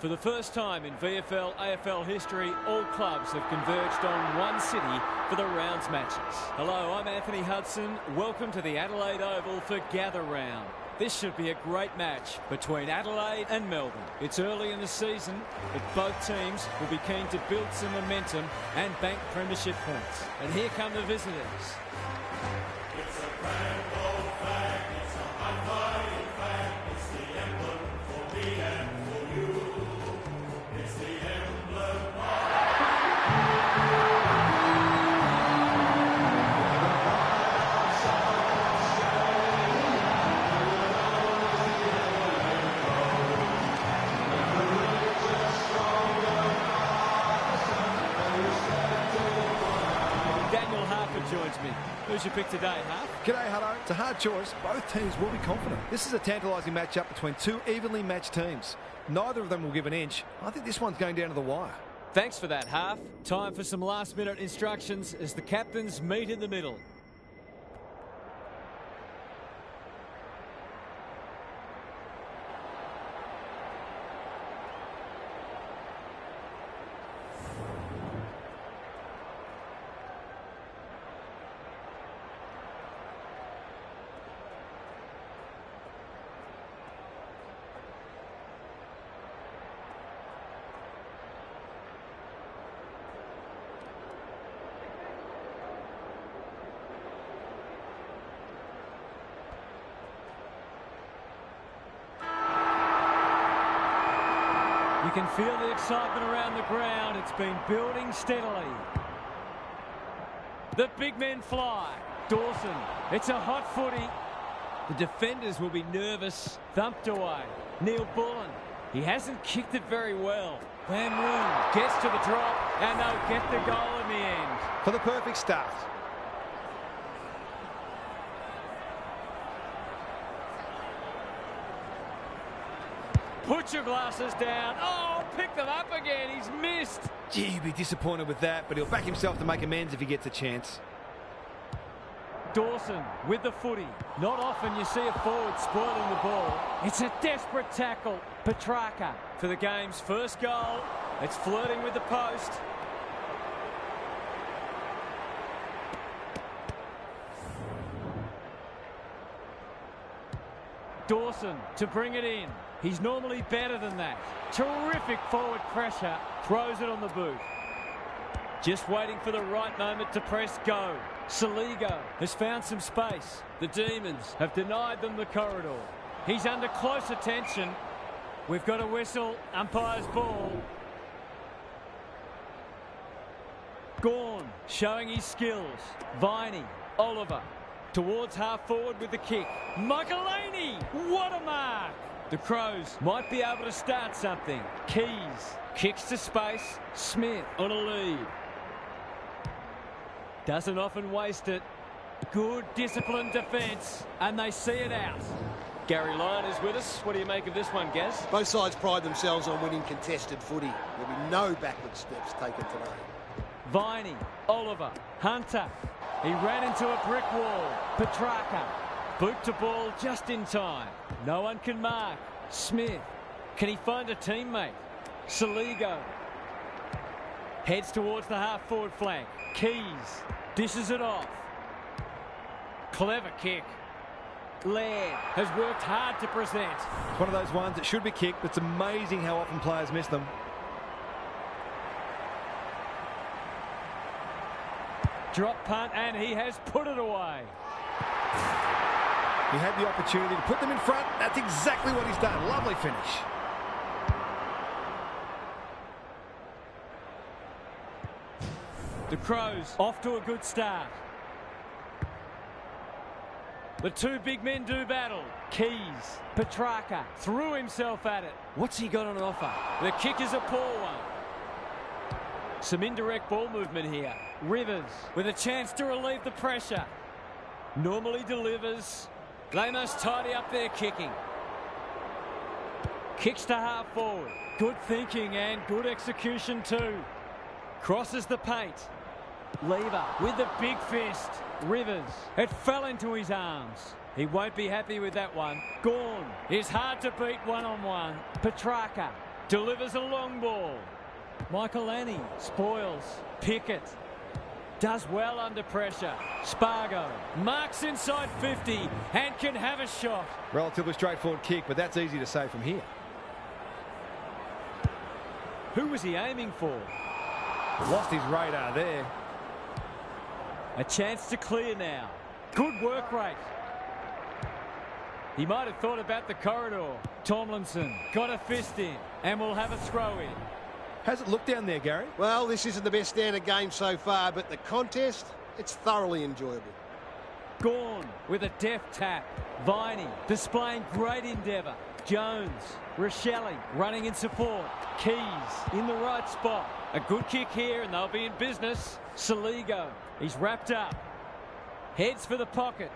For the first time in VFL AFL history, all clubs have converged on one city for the rounds matches. Hello, I'm Anthony Hudson. Welcome to the Adelaide Oval for Gather Round. This should be a great match between Adelaide and Melbourne. It's early in the season, but both teams will be keen to build some momentum and bank premiership points. And here come the visitors. It's a grand old flag, it's a unfighting flag, it's the emblem for me and for you. It's the emblem joins me. Who's your pick today, Huff? G'day, Hutto. It's a hard choice. Both teams will be confident. This is a tantalising matchup between two evenly matched teams. Neither of them will give an inch. I think this one's going down to the wire. Thanks for that, Huff. Time for some last-minute instructions as the captains meet in the middle. You can feel the excitement around the ground. It's been building steadily. The big men fly. Dawson, it's a hot footy. The defenders will be nervous. Thumped away. Neil Bullen, he hasn't kicked it very well. Van Roon gets to the drop and they'll get the goal in the end. For the perfect start. Put your glasses down. Oh, pick them up again. He's missed. Gee, he'll be disappointed with that, but he'll back himself to make amends if he gets a chance. Dawson with the footy. Not often you see a forward spoiling the ball. It's a desperate tackle. Petrarca for the game's first goal. It's flirting with the post. Dawson to bring it in. He's normally better than that. Terrific forward pressure. Throws it on the boot. Just waiting for the right moment to press go. Saligo has found some space. The Demons have denied them the corridor. He's under close attention. We've got a whistle. Umpire's ball. Gawn showing his skills. Viney. Oliver towards half forward with the kick. Michaelini. What a mark. The Crows might be able to start something. Keys kicks to space. Smith on a lead. Doesn't often waste it. Good disciplined defence. And they see it out. Gary Lyon is with us. What do you make of this one, Gaz? Both sides pride themselves on winning contested footy. There'll be no backward steps taken today. Viney, Oliver, Hunter. He ran into a brick wall. Petrarca. Boot to ball just in time. No one can mark. Smith. Can he find a teammate? Saligo. Heads towards the half-forward flank. Keys. Dishes it off. Clever kick. Laird has worked hard to present. It's one of those ones that should be kicked, but it's amazing how often players miss them. Drop punt, and he has put it away. He had the opportunity to put them in front. That's exactly what he's done. Lovely finish. The Crows off to a good start. The two big men do battle. Keys, Petrarca threw himself at it. What's he got on offer? The kick is a poor one. Some indirect ball movement here. Rivers with a chance to relieve the pressure. Normally delivers. They must tidy up their kicking. Kicks to half forward. Good thinking and good execution too. Crosses the paint. Lever with the big fist. Rivers. It fell into his arms. He won't be happy with that one. Gawn is hard to beat one-on-one. Petrarca delivers a long ball. Michael Annie spoils. Pickett does well under pressure. Spargo marks inside 50 and can have a shot. Relatively straightforward kick, but that's easy to say from here. Who was he aiming for? Lost his radar there. A chance to clear now. Good work rate. He might have thought about the corridor. Tomlinson got a fist in and will have a throw in. How's it look down there, Gary? Well, this isn't the best standard game so far, but the contest, it's thoroughly enjoyable. Gawn with a deft tap. Viney displaying great endeavour. Jones, Rochelle running in support. Keys in the right spot. A good kick here and they'll be in business. Saligo, he's wrapped up. Heads for the pocket.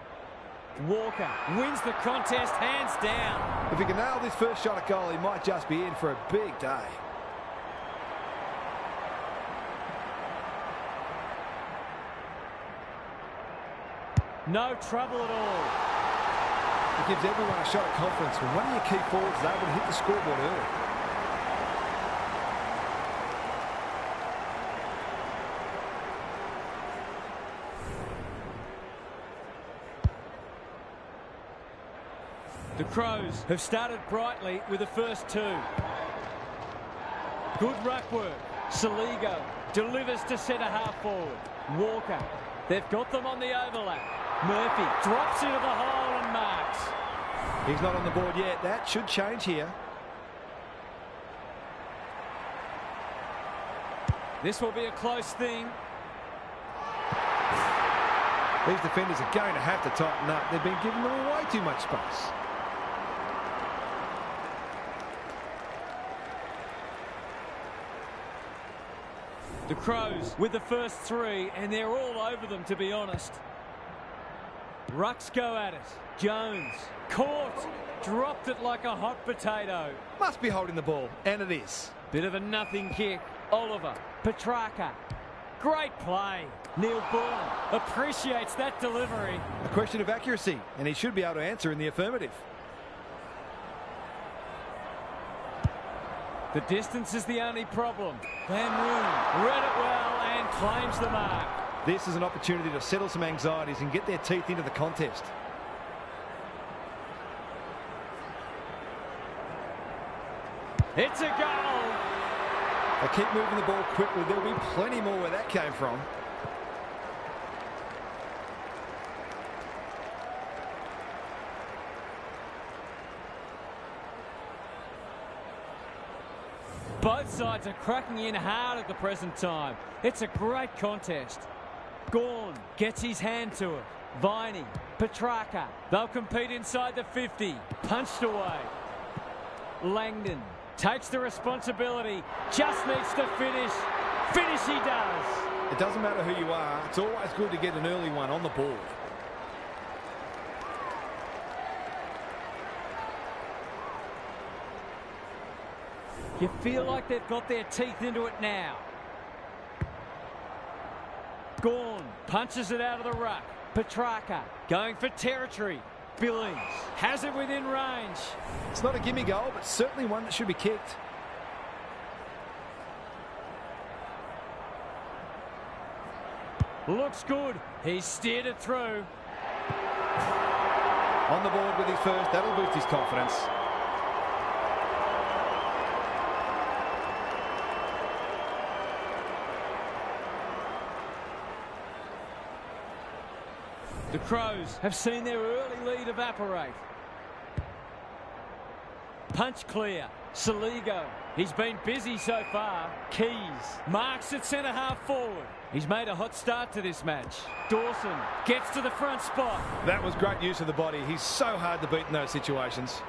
Walker wins the contest hands down. If he can nail this first shot at goal, he might just be in for a big day. No trouble at all. It gives everyone a shot at confidence when one of your key forwards is able to hit the scoreboard early. The Crows have started brightly with the first two. Good ruck work. Saligo delivers to centre half forward. Walker, they've got them on the overlap. Murphy drops into the hole and marks. He's not on the board yet. That should change here. This will be a close thing. These defenders are going to have to tighten up. They've been giving them way too much space. The Crows with the first three, and they're all over them, to be honest. Rucks go at it. Jones caught, dropped it like a hot potato. Must be holding the ball, and it is. Bit of a nothing kick. Oliver, Petrarca. Great play. Neil Bullen appreciates that delivery. A question of accuracy, and he should be able to answer in the affirmative. The distance is the only problem. Van Roon read it well and claims the mark. This is an opportunity to settle some anxieties and get their teeth into the contest. It's a goal. They keep moving the ball quickly. There'll be plenty more where that came from. Both sides are cracking in hard at the present time. It's a great contest. Gawn gets his hand to it. Viney, Petrarca. They'll compete inside the 50. Punched away. Langdon takes the responsibility. Just needs to finish. Finish he does. It doesn't matter who you are. It's always good to get an early one on the board. You feel like they've got their teeth into it now. Gawn punches it out of the ruck. Petrarca going for territory. Billings has it within range. It's not a gimme goal, but certainly one that should be kicked. Looks good. He's steered it through. On the board with his first. That'll boost his confidence. The Crows have seen their early lead evaporate. Punch clear. Saligo. He's been busy so far. Keys marks at centre half forward. He's made a hot start to this match. Dawson gets to the front spot. That was great use of the body. He's so hard to beat in those situations.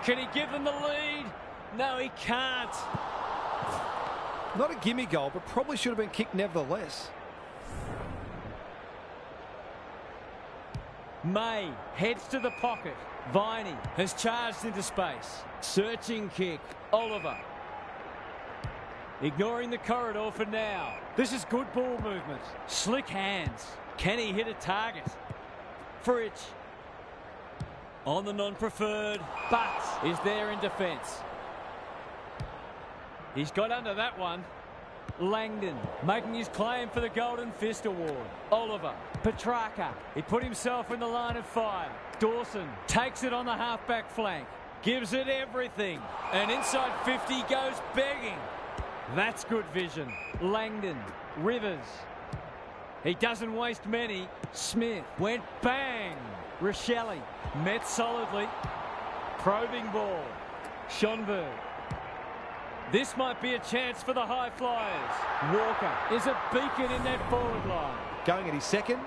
Can he give them the lead? No, he can't. Not a gimme goal, but probably should have been kicked nevertheless. May heads to the pocket. Viney has charged into space. Searching kick. Oliver. Ignoring the corridor for now. This is good ball movement. Slick hands. Can he hit a target? Fritsch. On the non-preferred, but is there in defence. He's got under that one. Langdon making his claim for the Golden Fist Award. Oliver, Petrarca, he put himself in the line of fire. Dawson takes it on the half-back flank. Gives it everything. And inside 50 goes begging. That's good vision. Langdon, Rivers. He doesn't waste many. Smith went bang. Rochelle met solidly. Probing ball. Schonberg. This might be a chance for the high flyers. Walker is a beacon in that forward line. Going at his second.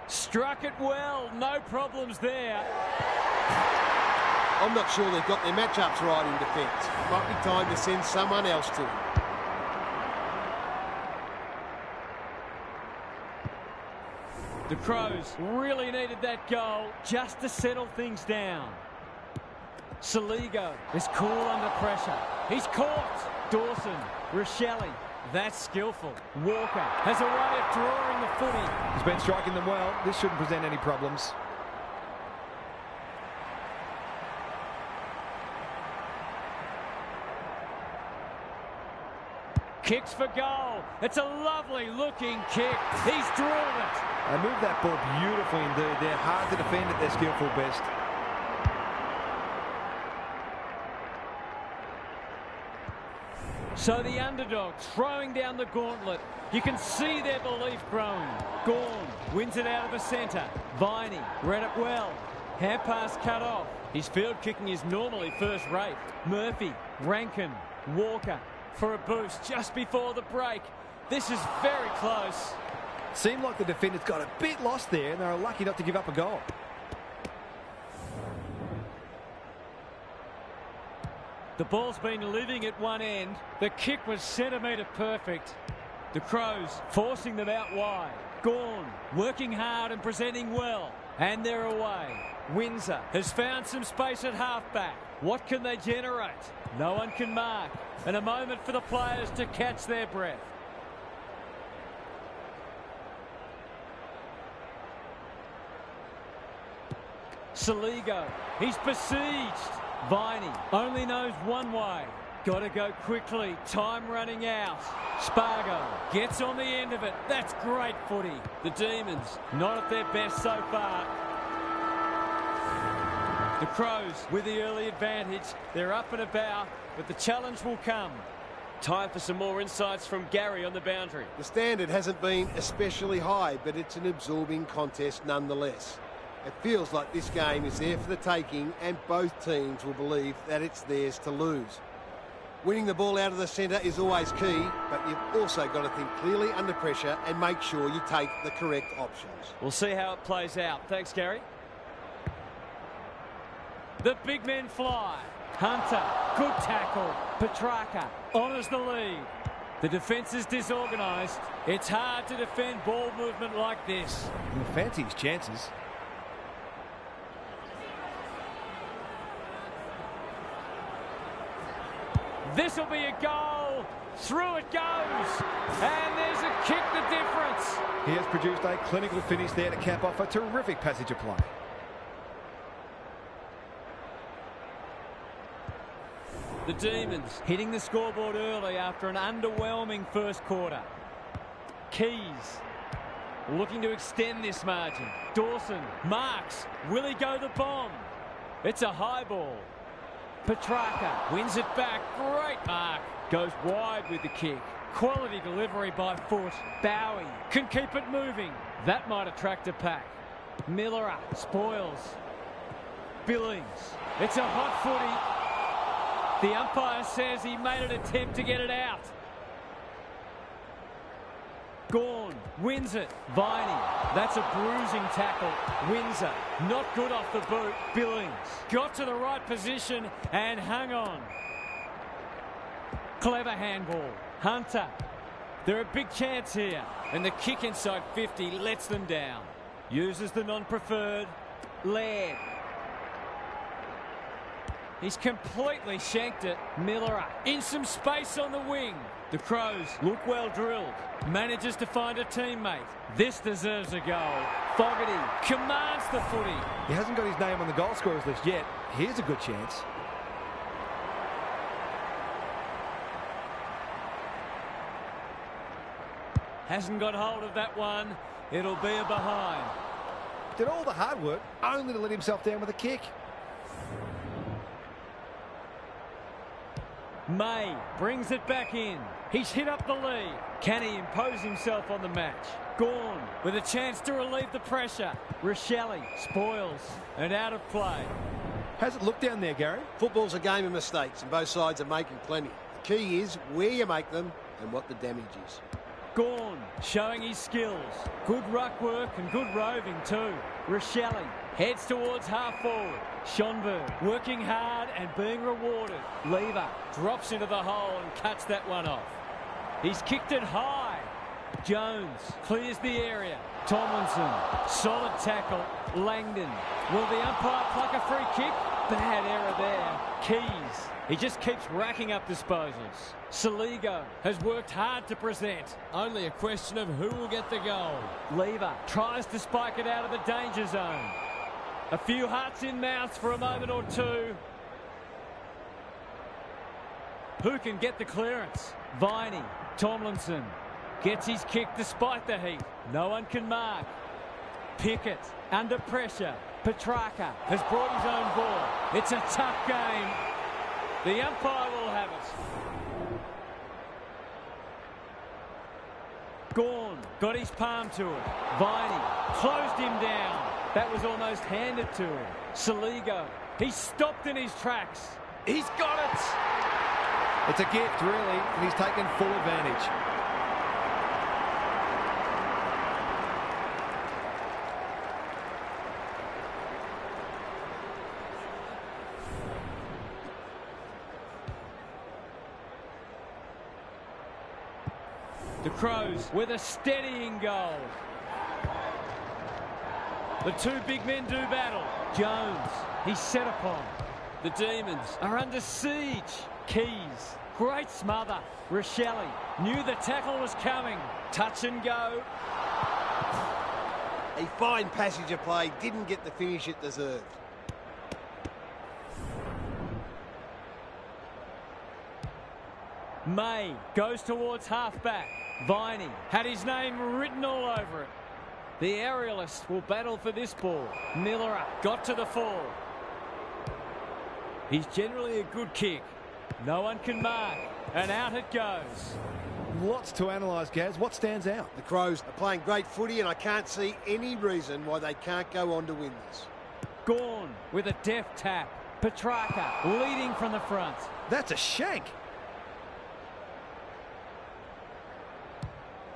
Struck it well. No problems there. I'm not sure they've got their matchups right in defence. Might be time to send someone else to him. The Crows really needed that goal just to settle things down. Saligo is cool under pressure. He's caught. Dawson, Rochelle. That's skillful. Walker has a way of drawing the footy. He's been striking them well. This shouldn't present any problems. Kicks for goal. It's a lovely looking kick. He's drilled it. They moved that ball beautifully indeed. They're hard to defend at their skillful best. So the underdogs throwing down the gauntlet. You can see their belief growing. Gawn wins it out of the centre. Viney read it well. Hand pass cut off. His field kicking is normally first rate. Murphy, Rankin, Walker for a boost just before the break. This is very close. Seemed like the defenders got a bit lost there and they were lucky not to give up a goal. The ball's been living at one end. The kick was centimetre perfect. The Crows forcing them out wide. Gawn working hard and presenting well. And they're away. Windsor has found some space at halfback. What can they generate? No one can mark. And a moment for the players to catch their breath. Saligo, he's besieged. Viney only knows one way. Got to go quickly. Time running out. Spargo gets on the end of it. That's great footy. The Demons not at their best so far. The Crows with the early advantage. They're up and about, but the challenge will come. Time for some more insights from Gary on the boundary. The standard hasn't been especially high, but it's an absorbing contest nonetheless. It feels like this game is there for the taking, and both teams will believe that it's theirs to lose. Winning the ball out of the centre is always key, but you've also got to think clearly under pressure and make sure you take the correct options. We'll see how it plays out. Thanks, Gary. The big men fly. Hunter, good tackle. Petrarca honours the lead. The defence is disorganised. It's hard to defend ball movement like this. He'll fancy his chances. This will be a goal. Through it goes. And there's a kick the difference. He has produced a clinical finish there to cap off a terrific passage of play. The Demons hitting the scoreboard early after an underwhelming first quarter. Keys looking to extend this margin. Dawson marks. Will he go the bomb? It's a high ball. Petrarca wins it back. Great mark. Goes wide with the kick. Quality delivery by foot. Bowie can keep it moving. That might attract a pack. Miller spoils. Billings. It's a hot footy. The umpire says he made an attempt to get it out. Gawn wins it. Viney. That's a bruising tackle. Windsor not good off the boot. Billings got to the right position and hung on. Clever handball. Hunter. They're a big chance here. And the kick inside 50 lets them down. Uses the non-preferred. Laird. He's completely shanked it. Miller in some space on the wing. The Crows look well drilled. Manages to find a teammate. This deserves a goal. Fogarty commands the footy. He hasn't got his name on the goal scorers list yet. Here's a good chance. Hasn't got hold of that one. It'll be a behind. Did all the hard work only to let himself down with a kick. May brings it back in. He's hit up the lead. Can he impose himself on the match? Gawn with a chance to relieve the pressure. Rochelle spoils and out of play. How's it look down there, Gary? Football's a game of mistakes and both sides are making plenty. The key is where you make them and what the damage is. Gawn showing his skills. Good ruck work and good roving too. Rochelle heads towards half forward. Schonberg working hard and being rewarded. Lever drops into the hole and cuts that one off. He's kicked it high. Jones clears the area. Tomlinson, solid tackle. Langdon. Will the umpire pluck a free kick? Bad error there. Keys. He just keeps racking up disposals. Saligo has worked hard to present. Only a question of who will get the goal. Lever tries to spike it out of the danger zone. A few hearts in mouths for a moment or two. Who can get the clearance? Viney. Tomlinson gets his kick despite the heat. No one can mark. Pickett under pressure. Petrarca has brought his own ball. It's a tough game. The umpire will have it. Gawn got his palm to it. Viney closed him down. That was almost handed to him. Saligo, he's stopped in his tracks. He's got it. It's a gift, really, and he's taken full advantage. The Crows with a steadying goal. The two big men do battle. Jones, he's set upon. The Demons are under siege. Keys, great smother. Rochelle knew the tackle was coming. Touch and go. A fine passage of play, didn't get the finish it deserved. May goes towards half-back. Viney had his name written all over it. The aerialist will battle for this ball. Miller got to the fall. He's generally a good kick. No one can mark. And out it goes. Lots to analyse, Gaz. What stands out? The Crows are playing great footy and I can't see any reason why they can't go on to win this. Gawn with a deft tap. Petrarca leading from the front. That's a shank.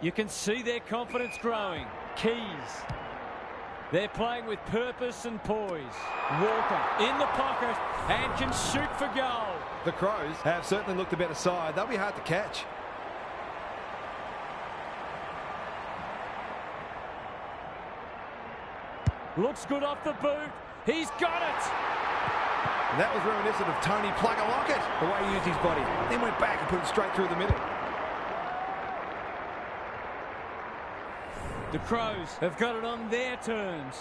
You can see their confidence growing. Keys. They're playing with purpose and poise. Walker in the pocket and can shoot for goal. The Crows have certainly looked a better side. They'll be hard to catch. Looks good off the boot. He's got it. And that was reminiscent of Tony Plugger-Lockett, the way he used his body. Then went back and put it straight through the middle. The Crows have got it on their terms.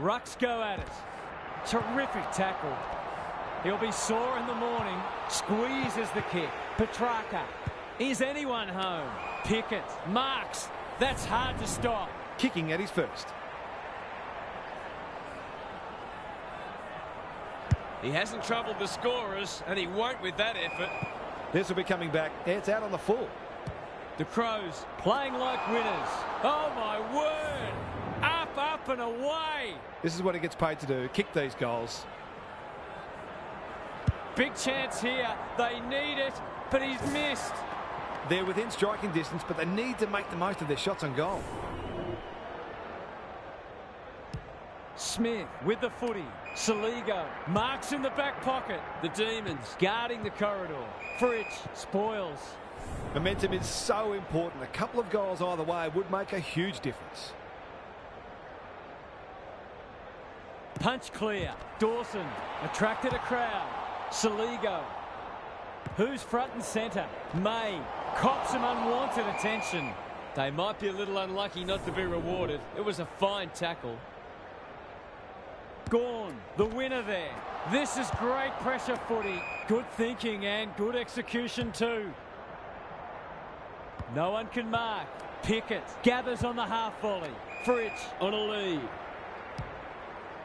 Rucks go at it. Terrific tackle. He'll be sore in the morning. Squeezes the kick. Petrarca. Is anyone home? Pickett. Marks. That's hard to stop. Kicking at his first. He hasn't troubled the scorers, and he won't with that effort. This will be coming back. It's out on the full. The Crows playing like winners. Oh, my word. Up, up and away. This is what he gets paid to do, kick these goals. Big chance here. They need it, but he's missed. They're within striking distance, but they need to make the most of their shots on goal. Smith with the footy. Saligo marks in the back pocket. The Demons guarding the corridor. Fritsch spoils. Momentum is so important. A couple of goals either way would make a huge difference. Punch clear. Dawson attracted a crowd. Saligo Who's front and centre? May cops some unwanted attention. They might be a little unlucky not to be rewarded. It was a fine tackle. Gawn, the winner there. This is great pressure footy. Good thinking and good execution too. No one can mark. Pickett gathers on the half volley. Fritsch on a lead.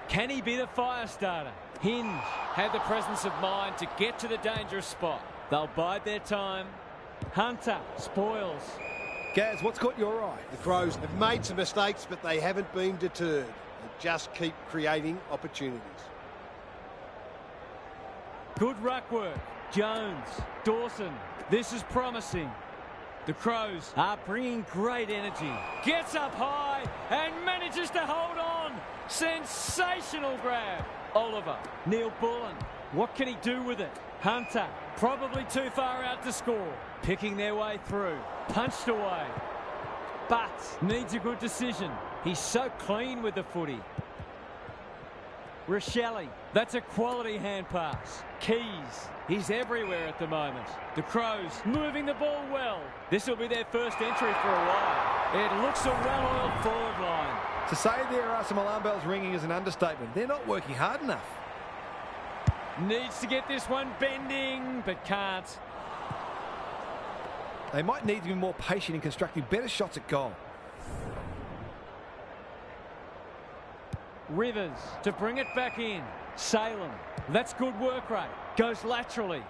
Can he be the fire starter? Hinge had the presence of mind to get to the dangerous spot. They'll bide their time. Hunter spoils. Gaz, what's caught your eye? The Crows have made some mistakes, but they haven't been deterred. They just keep creating opportunities. Good ruck work. Jones, Dawson. This is promising. The Crows are bringing great energy. Gets up high and manages to hold on. Sensational grab. Oliver, Neil Bullen. What can he do with it? Hunter, probably too far out to score. Picking their way through. Punched away. But needs a good decision. He's so clean with the footy. Rochelle, that's a quality hand pass. Keys, he's everywhere at the moment. The Crows moving the ball well. This will be their first entry for a while. It looks a well-oiled forward line. To say there are some alarm bells ringing is an understatement. They're not working hard enough. Needs to get this one bending, but can't. They might need to be more patient in constructing better shots at goal. Rivers to bring it back in. Salem, that's good work rate. Goes laterally.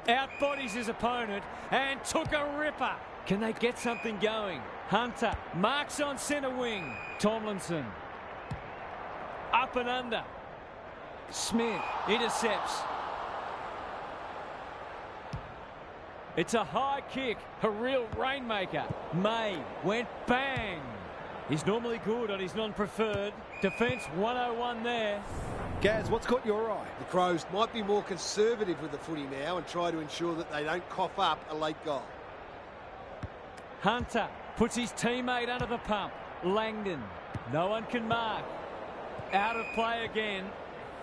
Outbodies his opponent and took a ripper. Can they get something going? Hunter marks on centre wing. Tomlinson. Up and under. Smith intercepts. It's a high kick, a real rainmaker. May went bang. He's normally good on his non-preferred. Defence 101 there. Gaz, what's caught your eye? The Crows might be more conservative with the footy now and try to ensure that they don't cough up a late goal. Hunter puts his teammate under the pump. Langdon, no one can mark. Out of play again.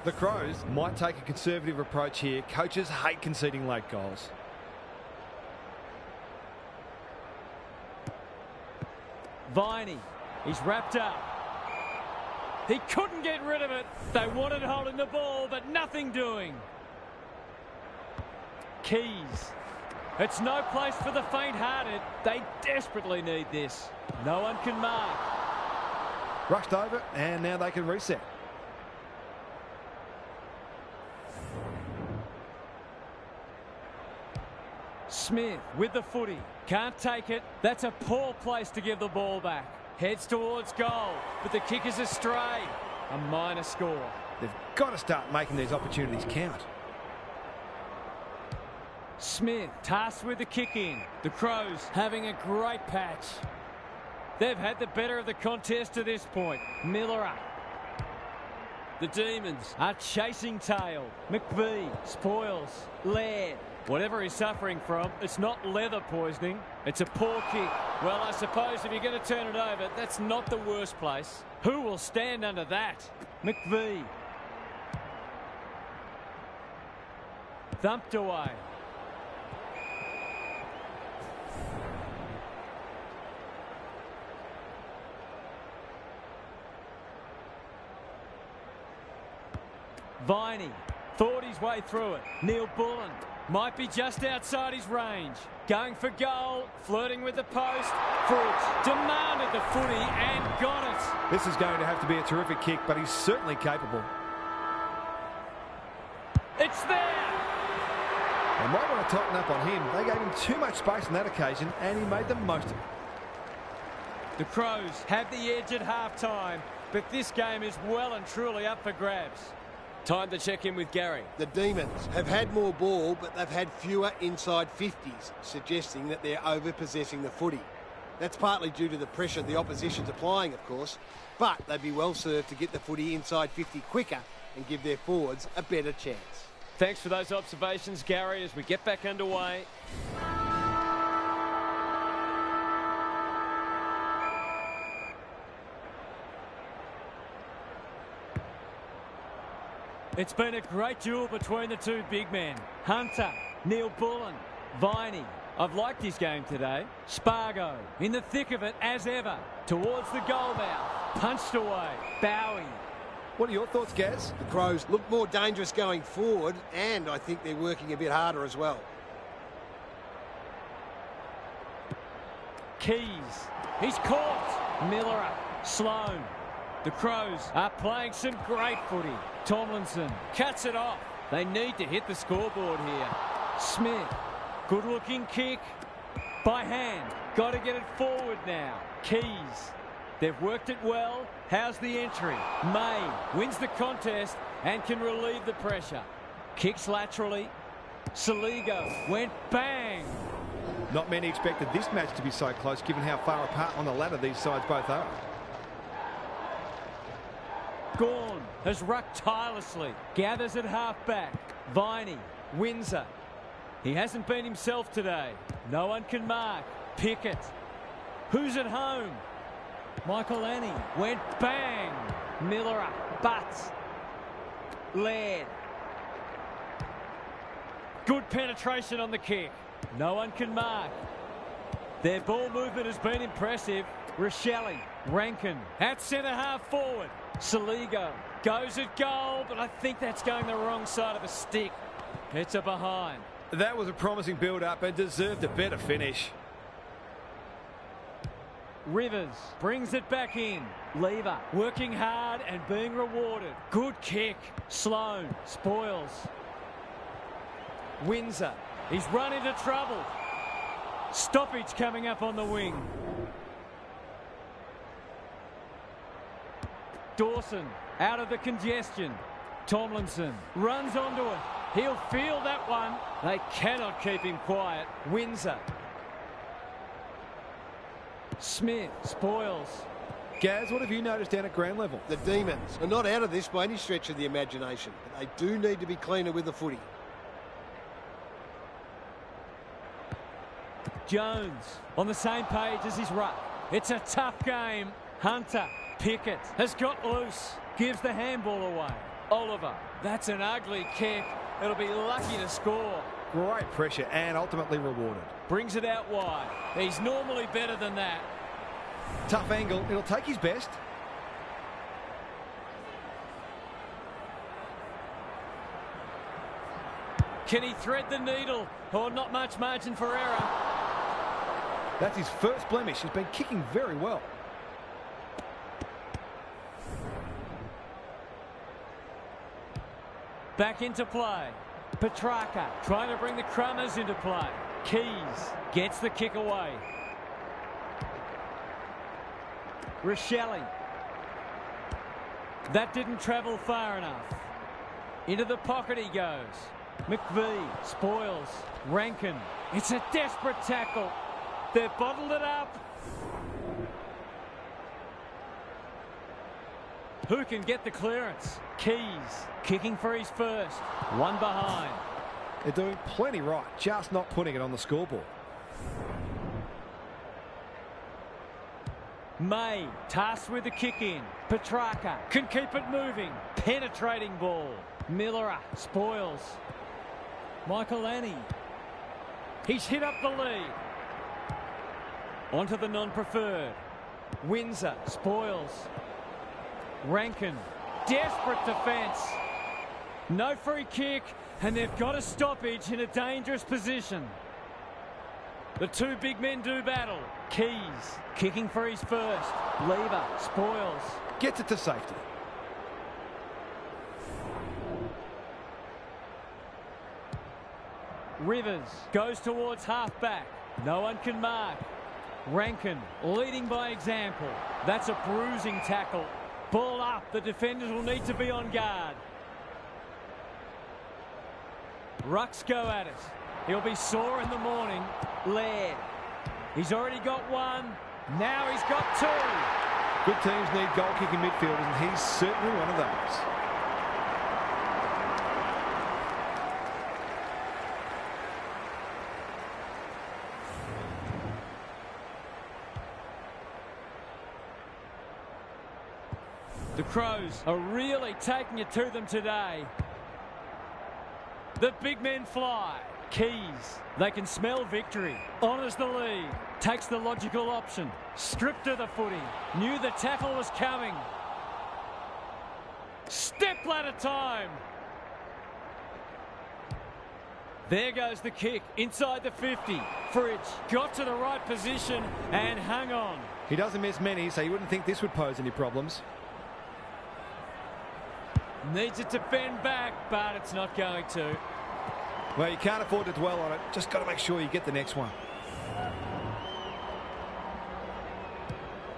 The Crows might take a conservative approach here. Coaches hate conceding late goals. Viney, he's wrapped up. He couldn't get rid of it. They wanted holding the ball, but nothing doing. Keys. It's no place for the faint-hearted. They desperately need this. No one can mark. Rushed over, and now they can reset. Smith with the footy. Can't take it. That's a poor place to give the ball back. Heads towards goal, but the kick is astray. A minor score. They've got to start making these opportunities count. Smith tasked with the kick in. The Crows having a great patch. They've had the better of the contest to this point. Miller up. The Demons are chasing tail. McVee spoils. Laird. Whatever he's suffering from, it's not leather poisoning. It's a poor kick. Well, I suppose if you're going to turn it over, that's not the worst place. Who will stand under that? McVee. Thumped away. Viney thought his way through it. Neil Bullen might be just outside his range. Going for goal, flirting with the post. Fritsch demanded the footy and got it. This is going to have to be a terrific kick, but he's certainly capable. It's there. They might want to tighten up on him. They gave him too much space on that occasion, and he made the most of it. The Crows have the edge at half-time, but this game is well and truly up for grabs. Time to check in with Gary. The Demons have had more ball, but they've had fewer inside 50s, suggesting that they're over-possessing the footy. That's partly due to the pressure the opposition's applying, of course, but they'd be well served to get the footy inside 50 quicker and give their forwards a better chance. Thanks for those observations, Gary, as we get back underway. It's been a great duel between the two big men. Hunter Neil Bullen. Viney. I've liked his game today. Spargo in the thick of it as ever. Towards the goal mouth. Punched away. Bowie. What are your thoughts, Gaz? The Crows look more dangerous going forward, and I think they're working a bit harder as well. Keys. He's caught. Miller. Sloan. The Crows are playing some great footy. Tomlinson cuts it off. They need to hit the scoreboard here. Smith. Good looking kick. By hand. Got to get it forward now. Keys. They've worked it well. How's the entry? May wins the contest and can relieve the pressure. Kicks laterally. Saligo went bang. Not many expected this match to be so close, given how far apart on the ladder these sides both are. Gawn has rucked tirelessly. Gathers at half-back. Viney. Windsor. He hasn't been himself today. No one can mark. Pickett. Who's at home? Michael Annie went bang. Miller, Butts. Laird. Good penetration on the kick. No one can mark. Their ball movement has been impressive. Rochelle, Rankin at centre half forward. Saligo goes at goal, but I think that's going the wrong side of the stick. It's a behind. That was a promising build-up and deserved a better finish. Rivers brings it back in. Lever working hard and being rewarded. Good kick. Sloan spoils. Windsor. He's run into trouble. Stoppage coming up on the wing. Dawson out of the congestion. Tomlinson runs onto it. He'll feel that one. They cannot keep him quiet. Windsor. Smith spoils. Gaz, what have you noticed down at ground level? The Demons are not out of this by any stretch of the imagination, but they do need to be cleaner with the footy. Jones on the same page as his ruck. It's a tough game. Hunter. Pickett has got loose. Gives the handball away. Oliver. That's an ugly kick. It'll be lucky to score. Great pressure and ultimately rewarded. Brings it out wide. He's normally better than that. Tough angle. It'll take his best. Can he thread the needle? Or not much margin for error. That's his first blemish. He's been kicking very well. Back into play. Petrarca trying to bring the Crummers into play. Keys gets the kick away. Rochelle. That didn't travel far enough. Into the pocket he goes. McVie spoils. Rankin. It's a desperate tackle. They've bottled it up. Who can get the clearance? Keys kicking for his first. One behind. They're doing plenty right, just not putting it on the scoreboard. May tasked with the kick in. Petrarca can keep it moving. Penetrating ball. Miller spoils. Michael Annie. He's hit up the lead. Onto the non-preferred. Windsor spoils. Rankin. Desperate defence. No free kick, and they've got a stoppage in a dangerous position. The two big men do battle. Keys kicking for his first. Lever spoils. Gets it to safety. Rivers goes towards half-back. No one can mark. Rankin leading by example. That's a bruising tackle. Ball up. The defenders will need to be on guard. Rucks go at it. He'll be sore in the morning. Laird. He's already got one. Now he's got two. Good teams need goal-kicking midfielders, and he's certainly one of those. The Crows are really taking it to them today. The big men fly. Keys. They can smell victory. Honours the lead. Takes the logical option. Stripped of the footy. Knew the tackle was coming. Step ladder time. There goes the kick inside the 50. Fridge got to the right position and hung on. He doesn't miss many, so you wouldn't think this would pose any problems. Needs it to bend back, but it's not going to. Well, you can't afford to dwell on it. Just got to make sure you get the next one.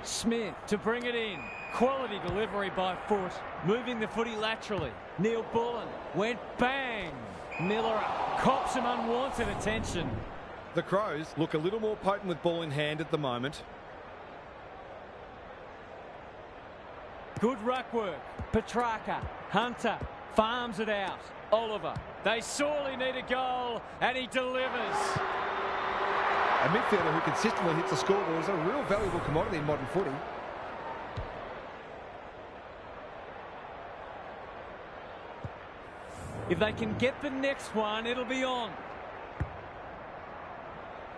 Smith to bring it in. Quality delivery by foot. Moving the footy laterally. Neil Bullen went bang. Miller cops some unwanted attention. The Crows look a little more potent with ball in hand at the moment. Good ruck work. Petrarca. Hunter farms it out. Oliver. They sorely need a goal, and he delivers. A midfielder who consistently hits the scoreboard is a real valuable commodity in modern footy. If they can get the next one, it'll be on.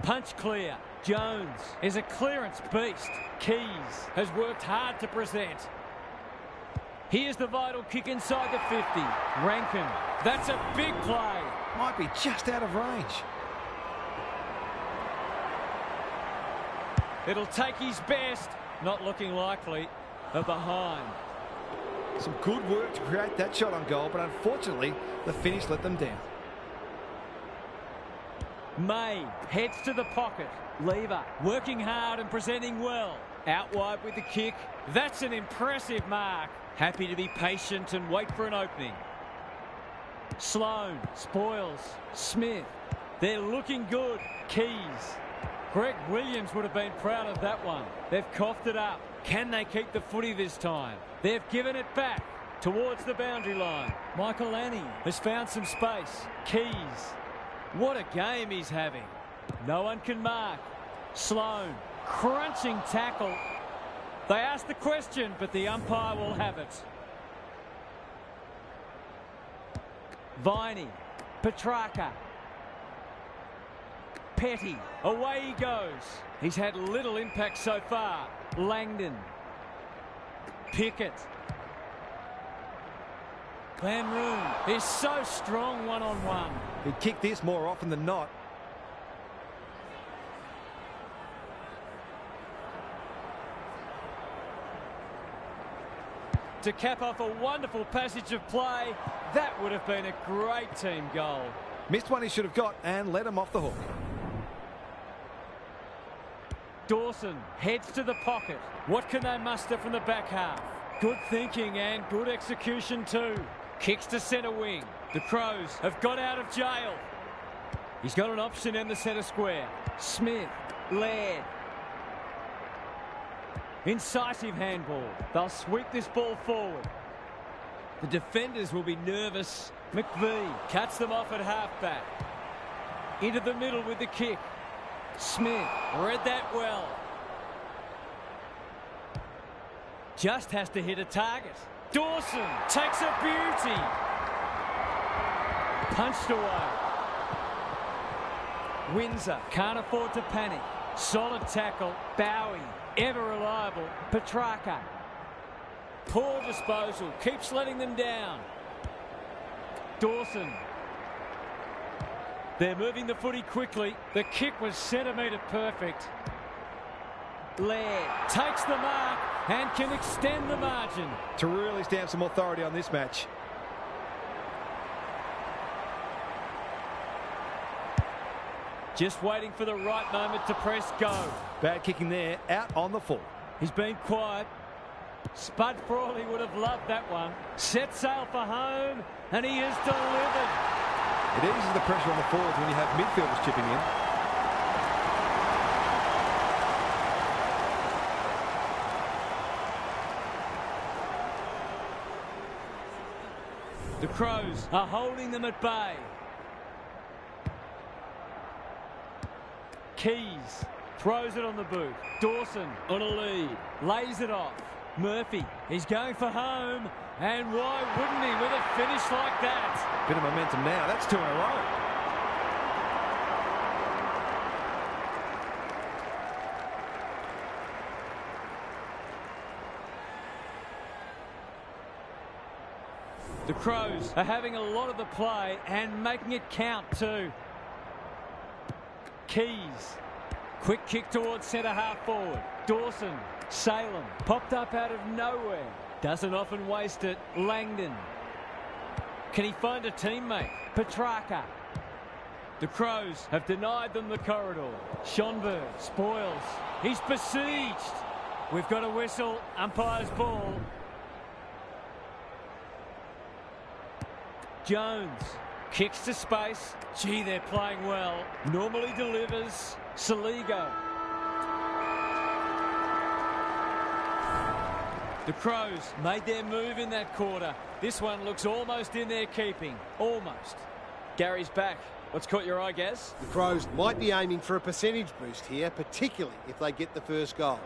Punch clear. Jones is a clearance beast. Keys has worked hard to present. Here's the vital kick inside the 50. Rankin. That's a big play. Might be just out of range. It'll take his best. Not looking likely. A behind. Some good work to create that shot on goal, but unfortunately, the finish let them down. May heads to the pocket. Lever working hard and presenting well. Out wide with the kick. That's an impressive mark. Happy to be patient and wait for an opening. Sloan spoils. Smith. They're looking good. Keys. Greg Williams would have been proud of that one. They've coughed it up. Can they keep the footy this time? They've given it back towards the boundary line. Michael Annie has found some space. Keys. What a game he's having. No one can mark. Sloan. Crunching tackle. They asked the question, but the umpire will have it. Viney. Petrarca. Petty. Away he goes. He's had little impact so far. Langdon. Pickett. Van Roon is so strong one-on-one. He'd kick this more often than not. To cap off a wonderful passage of play, that would have been a great team goal. Missed one he should have got and let him off the hook. Dawson heads to the pocket. What can they muster from the back half? Good thinking and good execution too. Kicks to centre wing. The Crows have got out of jail. He's got an option in the centre square. Smith. Laird. Incisive handball. They'll sweep this ball forward. The defenders will be nervous. McVie cuts them off at halfback. Into the middle with the kick. Smith read that well. Just has to hit a target. Dawson takes a beauty. Punched away. Windsor can't afford to panic. Solid tackle. Bowie, ever reliable. Petrarca. Poor disposal. Keeps letting them down. Dawson. They're moving the footy quickly. The kick was centimetre perfect. Laird takes the mark and can extend the margin. To really stamp some authority on this match. Just waiting for the right moment to press go. Bad kicking there, out on the full. He's been quiet. Spud Frawley would have loved that one. Set sail for home, and he has delivered. It eases the pressure on the forwards when you have midfielders chipping in. The Crows are holding them at bay. Keys throws it on the boot. Dawson on a lead. Lays it off. Murphy, he's going for home. And why wouldn't he with a finish like that? Bit of momentum now. That's two in a row. The Crows are having a lot of the play and making it count too. Keys. Quick kick towards centre half forward. Dawson. Salem. Popped up out of nowhere. Doesn't often waste it. Langdon. Can he find a teammate? Petrarca. The Crows have denied them the corridor. Schonberg. Spoils. He's besieged. We've got a whistle. Umpire's ball. Jones. Kicks to space. Gee, they're playing well. Normally delivers. Saligo. The Crows made their move in that quarter. This one looks almost in their keeping. Almost. Gary's back. What's caught your eye, Gaz? The Crows might be aiming for a percentage boost here, particularly if they get the first goal.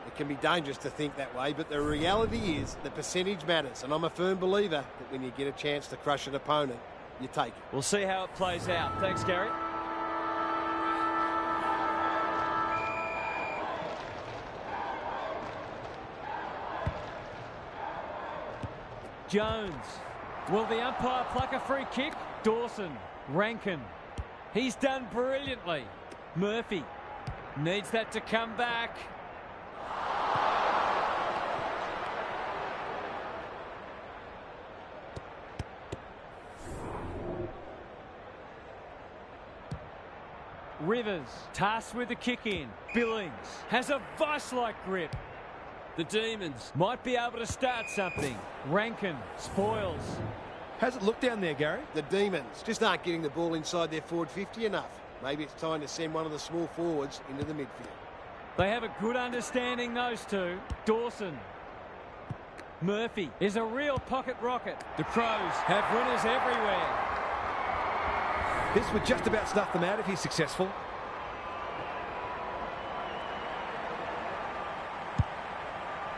It can be dangerous to think that way, but the reality is that percentage matters, and I'm a firm believer that when you get a chance to crush an opponent, you take it. We'll see how it plays out. Thanks, Gary. Jones. Will the umpire pluck a free kick? Dawson. Rankin. He's done brilliantly. Murphy. Needs that to come back. Rivers. Tasked with the kick in. Billings. Has a vice-like grip. The Demons might be able to start something. Rankin. Spoils. How's it look down there, Gary? The Demons just aren't getting the ball inside their forward 50 enough. Maybe it's time to send one of the small forwards into the midfield. They have a good understanding, those two. Dawson. Murphy is a real pocket rocket. The Crows have winners everywhere. This would just about snuff them out if he's successful.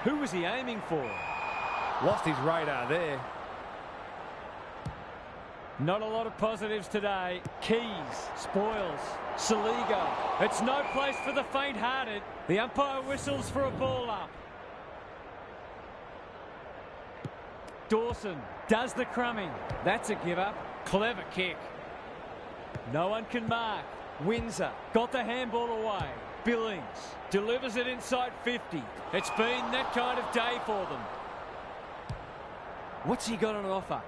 Who was he aiming for? Lost his radar there. Not a lot of positives today. Keys. Spoils. Saligo. It's no place for the faint-hearted. The umpire whistles for a ball up. Dawson does the crumbing. That's a give-up. Clever kick. No one can mark. Windsor got the handball away. Billings delivers it inside 50. It's been that kind of day for them. What's he got on offer?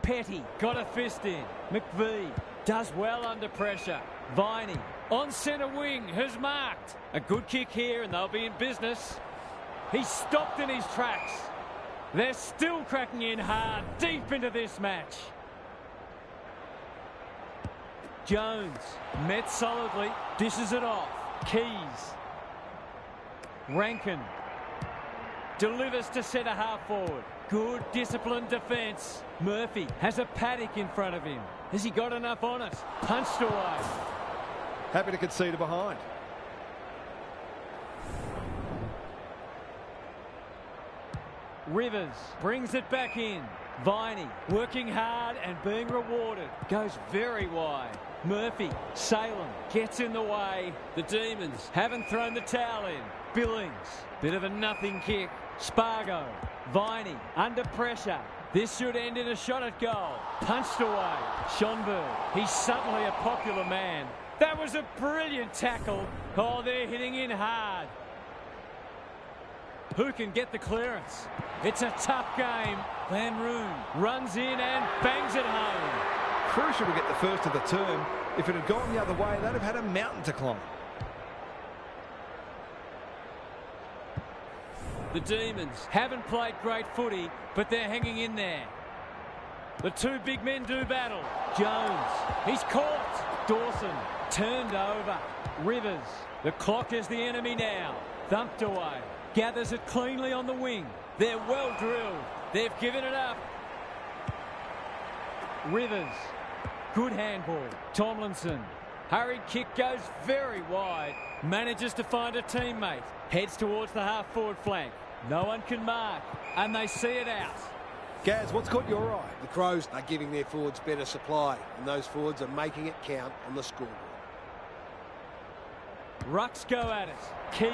Petty got a fist in. McVee does well under pressure. Viney on centre wing has marked. A good kick here and they'll be in business. He's stopped in his tracks. They're still cracking in hard deep into this match. Jones met solidly, dishes it off. Keys. Rankin delivers to centre half forward. Good disciplined defence. Murphy has a paddock in front of him. Has he got enough on it? Punched away. Happy to concede a behind. Rivers brings it back in. Viney working hard and being rewarded. Goes very wide. Murphy, Salem gets in the way. The Demons haven't thrown the towel in. Billings, bit of a nothing kick. Spargo, Viney under pressure. This should end in a shot at goal. Punched away. Schonberg, he's suddenly a popular man. That was a brilliant tackle. Oh, they're hitting in hard. Who can get the clearance? It's a tough game. Van Roon runs in and bangs it home. Crucial to get the first of the term. If it had gone the other way, they'd have had a mountain to climb. The Demons haven't played great footy, but they're hanging in there. The two big men do battle. Jones, he's caught. Dawson, turned over. Rivers, the clock is the enemy now. Thumped away. Gathers it cleanly on the wing. They're well drilled. They've given it up. Rivers, good handball. Tomlinson, hurried kick goes very wide. Manages to find a teammate. Heads towards the half-forward flank. No one can mark, and they see it out. Gaz, what's caught your eye? The Crows are giving their forwards better supply, and those forwards are making it count on the scoreboard. Rucks go at it. Keys,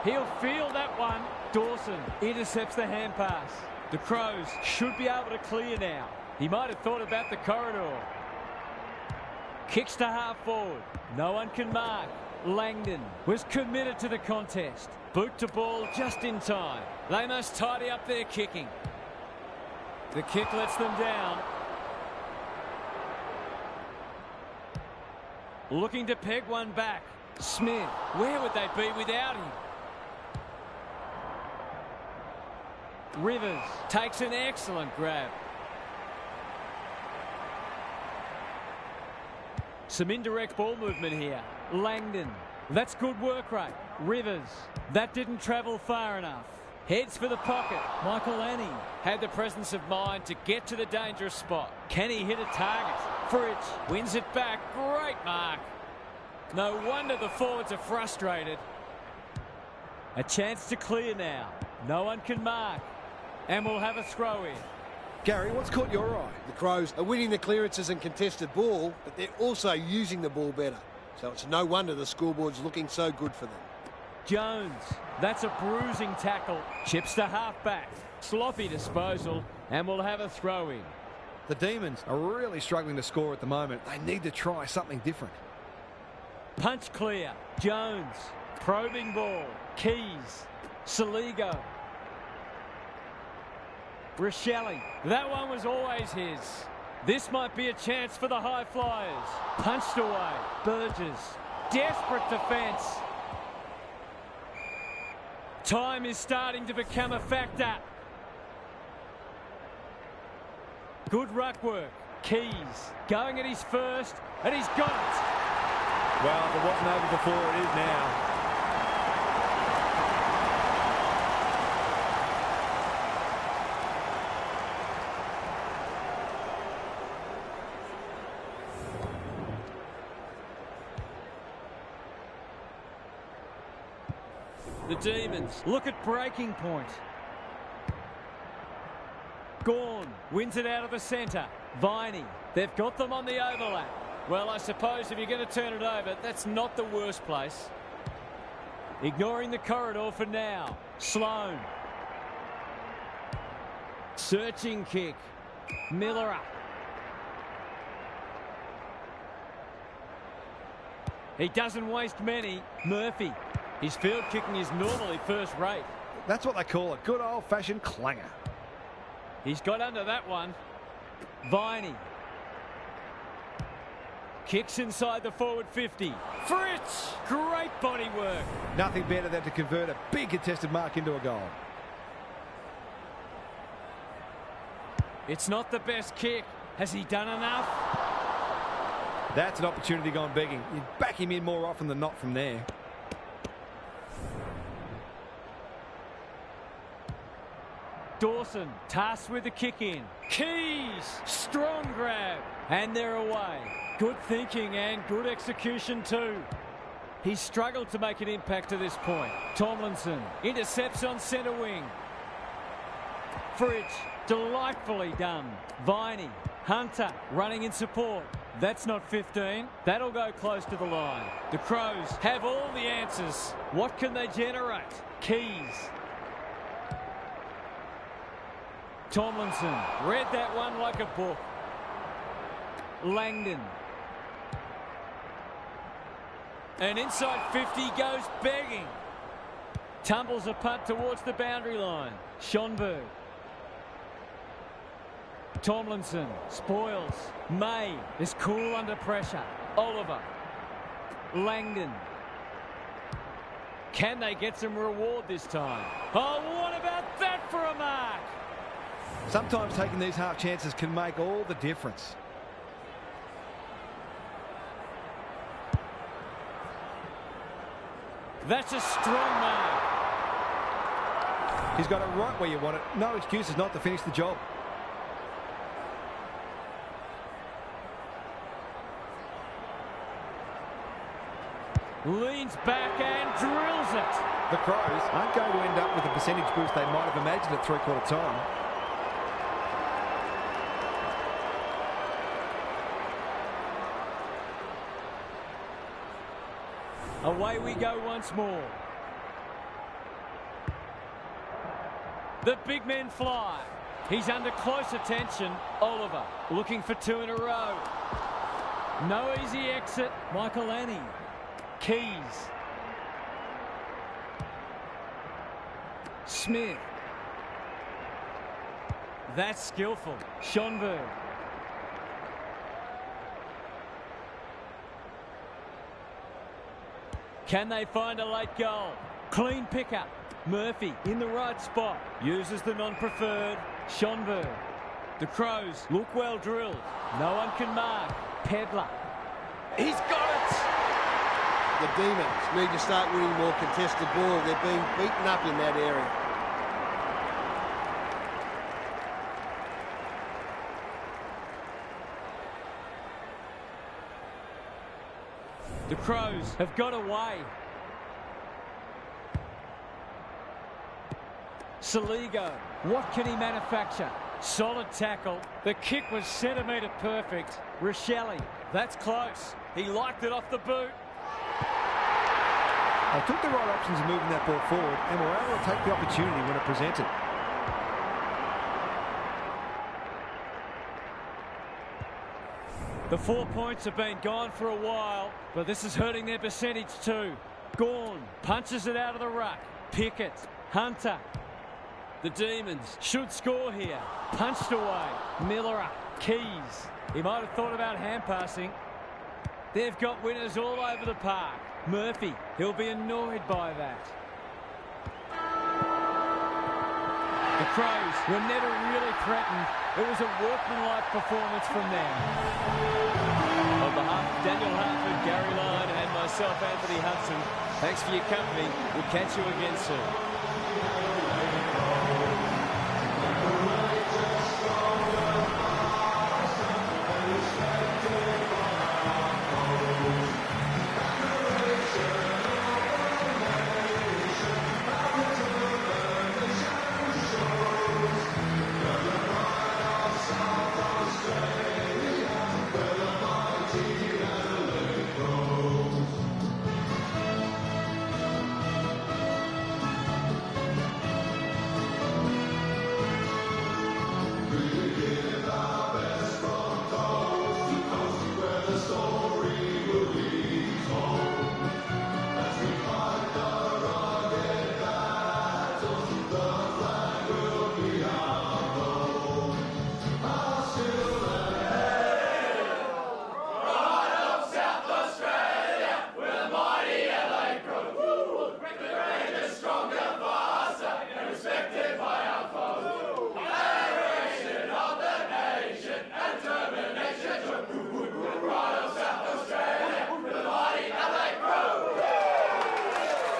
he'll feel that one. Dawson intercepts the hand pass. The Crows should be able to clear now. He might have thought about the corridor. Kicks to half forward. No one can mark. Langdon was committed to the contest. Boot to ball just in time. They must tidy up their kicking. The kick lets them down. Looking to peg one back. Smith, where would they be without him? Rivers takes an excellent grab. Some indirect ball movement here. Langdon, that's good work rate. Rivers, that didn't travel far enough. Heads for the pocket. Michael Annie had the presence of mind to get to the dangerous spot. Can he hit a target? Fritz wins it back. Great mark. No wonder the forwards are frustrated. A chance to clear now. No one can mark. And we'll have a throw in. Gary, what's caught your eye? The Crows are winning the clearances and contested ball, but they're also using the ball better. So it's no wonder the scoreboard's looking so good for them. Jones, that's a bruising tackle. Chips to half-back. Sloppy disposal, and we'll have a throw in. The Demons are really struggling to score at the moment. They need to try something different. Punch clear. Jones, probing ball. Keys, Saligo. Rochelle, that one was always his. This might be a chance for the high flyers. Punched away. Burgess, desperate defence. Time is starting to become a factor. Good ruck work. Keys going at his first, and he's got it. Well, if it wasn't over before, it is now. The Demons look at breaking point. Gawn wins it out of the centre. Viney, they've got them on the overlap. Well, I suppose if you're going to turn it over, that's not the worst place. Ignoring the corridor for now. Sloan. Searching kick. Miller up. He doesn't waste many. Murphy. His field kicking is normally first rate. That's what they call a good old-fashioned clanger. He's got under that one. Viney. Kicks inside the forward 50. Fritz! Great body work. Nothing better than to convert a big contested mark into a goal. It's not the best kick. Has he done enough? That's an opportunity gone begging. You'd back him in more often than not from there. Dawson tasked with the kick in. Keys, strong grab, and they're away. Good thinking and good execution too. He's struggled to make an impact to this point. Tomlinson intercepts on centre wing. Fritz, delightfully done. Viney, Hunter running in support. That's not 15. That'll go close to the line. The Crows have all the answers. What can they generate? Keys. Tomlinson read that one like a book. Langdon. And inside 50 goes begging. Tumbles a punt towards the boundary line. Schonberg. Tomlinson spoils. May is cool under pressure. Oliver. Langdon. Can they get some reward this time? Oh, what about that for a mark? Sometimes taking these half chances can make all the difference. That's a strong mark. He's got it right where you want it. No excuses not to finish the job. Leans back and drills it. The Crows aren't going to end up with the percentage boost they might have imagined at three-quarter time. Away we go once more. The big men fly. He's under close attention. Oliver looking for 2 in a row. No easy exit. Michael Annie. Keys. Smith. That's skillful. Schonberg. Can they find a late goal? Clean pickup. Murphy in the right spot. Uses the non-preferred. Schonberg. The Crows look well drilled. No one can mark. Pedler. He's got it! The Demons need to start winning more contested ball. They're being beaten up in that area. The Crows have got away. Saligo, what can he manufacture? Solid tackle. The kick was centimetre perfect. Rochelle, that's close. He liked it off the boot. They took the right options in moving that ball forward and were able to take the opportunity when it presented. The 4 points have been gone for a while, but this is hurting their percentage too. Gawn punches it out of the ruck. Pickett, Hunter. The Demons should score here. Punched away. Miller, Keys. He might have thought about hand passing. They've got winners all over the park. Murphy, he'll be annoyed by that. The Crows were never really threatened. It was a workmanlike performance from them. On behalf of Daniel Hartford, Gary Lyon and myself, Anthony Hudson, thanks for your company. We'll catch you again soon.